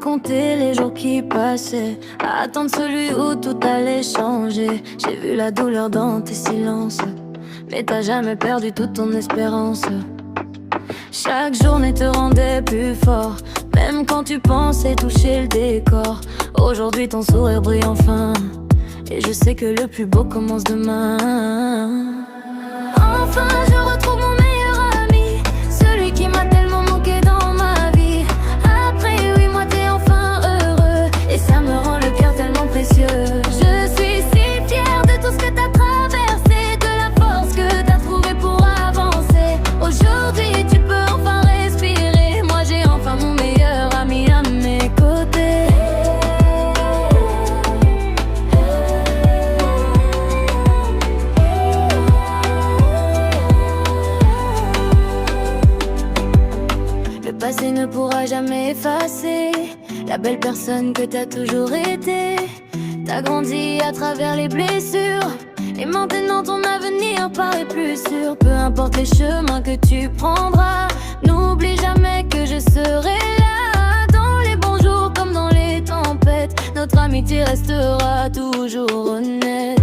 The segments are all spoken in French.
compter les jours qui passaient, à attendre celui où tout allait changer. J'ai vu la douleur dans tes silences, mais t'as jamais perdu toute ton espérance. Chaque journée te rendait plus fort, même quand tu pensais toucher le décor. Aujourd'hui ton sourire brille enfin, et je sais que le plus beau commence demain. Enfin je retrouve mon meilleur ami, celui qui m'a tellement manqué dans ma vie. Après 8 mois t'es enfin heureux, et ça me rend le cœur tellement précieux. Je suis si fière de tout ce que t'as traversé, de la force que t'as trouvée pour avancer. Aujourd'hui tu peux enfin respirer, moi j'ai enfin mon meilleur ami à mes côtés. Le passé ne pourra jamais effacer la belle personne que t'as toujours été. T'as grandi à travers les blessures, et maintenant ton avenir paraît plus sûr. Peu importe les chemins que tu prendras, n'oublie jamais que je serai là. Dans les bons jours comme dans les tempêtes, notre amitié restera toujours honnête.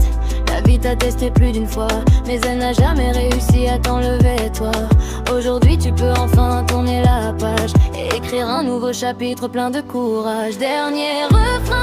La vie t'a testé plus d'une fois, mais elle n'a jamais réussi à t'enlever toi. Aujourd'hui tu peux enfin tourner la page et écrire un nouveau chapitre plein de courage. Dernier refrain